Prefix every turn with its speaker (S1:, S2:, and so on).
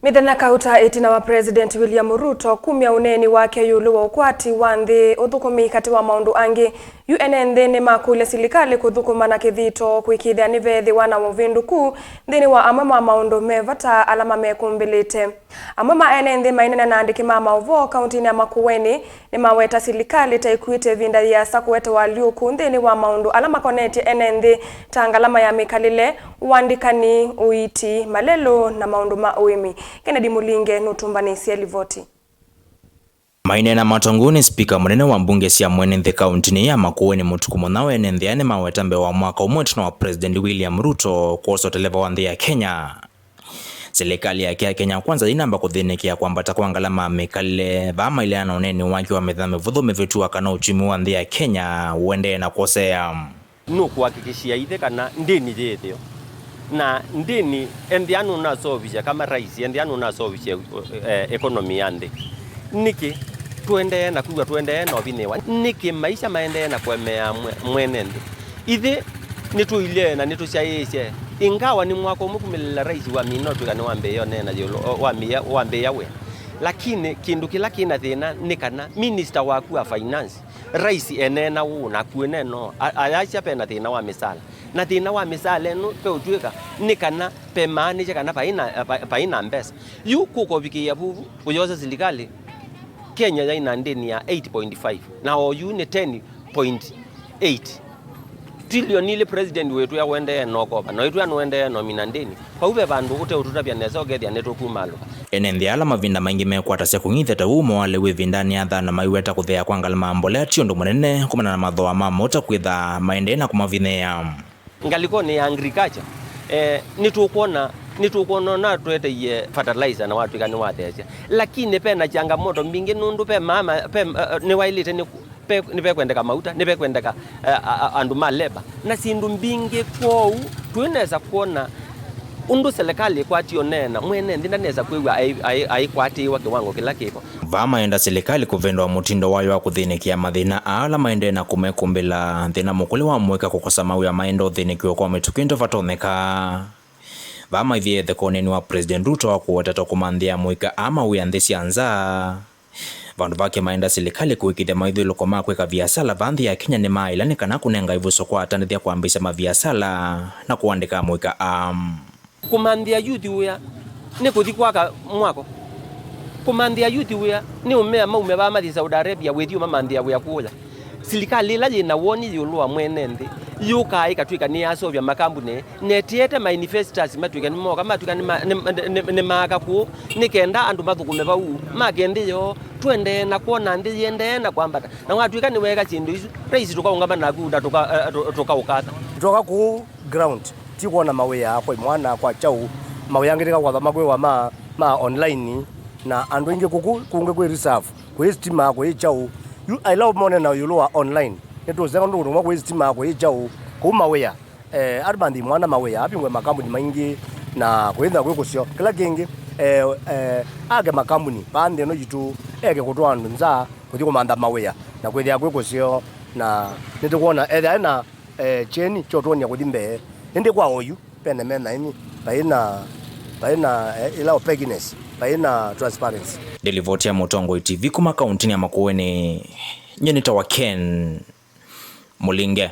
S1: Mithenya kauta itina wa President William Ruto kumya uneeni wake yiulu wa ukwati wa nthi uthukumi kati wa maundu angi enenthi nimakulya Silikali kuthukuma na kithiito kuikiithya nivethiawa na uvinduku nthini wa amwe ma maundu me vata ala mamekumbilite. Amwe ma enenthi maineena na aandiki ma mauvoo kauntini ya Makueni nimaweta Silikali ta ikuite vinda yiasa kuweta waliuku nthini wa maundu ala makonetie enenthi ta ngalama ya mikalile, uandikani, uiti, malelo na maundu ma uimi. Kennedy Mulinge nutumbanisia livoti.
S2: Maineena matonguni spika munene wa mbunge cia Amwe nthi kauntini ya Makueni uthuku na enenthi ane maweta wa mwaka umwe wa President William Ruto kuoso televa wa nthi ya Kenya. Silikali ya Kenya kwanza inamba kuthinikia kwambata kwa ngalama mikalile vama ile ana uneeni wake wa mithame vuthu mivitua kana uchumi wa nthi ya Kenya uende na kuosea.
S3: No kuhakikishia ithe kana ndini jethio. Na ndini endianu unasovisha kama rais endianu unasovisha ekonomi ya nthi. Niki tuende na kuwa tuende na obinewa. Niki maisha maende na kwemea mwene nthi. Ithe nituile na nitushaishe. Ingawa ni mwako umukumilila rais wa minotu kana wambeyo nena wambeyawe. Lakini kindu kila kina thina nikana minister waku wa finance rais enena una kueneno ayacha pena thina wa misala na thina wa misala no pe utweka nikana pe manager kana paina mbesa yu kuko bikia bubu uyoza Silikali Kenya yaina ndeni ya 8.5 na oyu ni 10.8 trillion ile president wetu ya wende nokoba no itu anwende no minandeni kwa ube bandu ute ututabya nezo gethia netukumalo
S2: enenthi ala mavinda maingi mekwatasia kung'ithya ta umo wale wi vindani ya thana maiweta kuthea kwa ngalama mbolea tiondo munene kumana na mathoa ma mota kwitha maindeena kumavinea
S3: ngaliko ni agriculture nitukuona na tweteye fertilizer na watu kani wathesia lakini pena changamoto mbingi nundu pe mama pe ni wailite nipe kwendeka mauta nipe kwendeka andu maleba na sindu mbingi kwou tuineza kuona undu Silikali kwati onena mwene nthi ndaneza kwiwa aikwati wa kiwango kila kiko
S2: vama enda Silikali kuvendwa mutindo wayo wa kuthinikia mathina ala maindeena kumekumbila thina mukuli wa mweka kukosa mau ya maindo thinikiwa kwa mitukinto vatoneka vama ithiethe koneni wa President Ruto wa kuwetata kumanthia mwika ama uya nthi cianza vandu vake maenda Silikali kuikiithya maithiluko ma kwika biasala vanthi ya Kenya ni mailani kana kunenga ivuso kwa atanithia kuambisha mabiasala na kuandika mwika
S3: kumanthia yuthi uya ni kuthi kwaka mwako kumanthia yuthi uya ni umea maume ba mathi Saudi Arabia wethio mamanthia uya kuya Silikali la yina woni yiulu wa mwene nthi yuka ikatwika ni asovya makambuni netiete manifestas matwika ni moka matwika ni maka ku nikenda andu mathukume bau makendiyo twende na kuona ndi yende na kwambata na watwika ni weka chindu isu rais tukaungama na kuunda tukaukata
S4: toka ku ground tikuona mawea kwa mwana kwa chau mawea ngirika kwa thamagwe wa ma online na andu ingi kunge kwe reserve kwe stima kwe chau I love mone na yiulu wa online neto zenga ndu ngwa kwe stima kwe chau ku mawea arbandi mwana mawea apingwe makambuni maingi na kwenda kwe kusio kila kingi age makambuni pande no yitu ege kutwa andu nza kuthi kumanda mawea na kwethia kwe kusio na nitukuona etha na cheni chotonia kuthimbe ndi kwa oyu pene mena ini baina ila openness baina transparency
S2: Delivotia Mutongo TV kuma kauntini ya Makueni nyenita wa Ken Mulinge.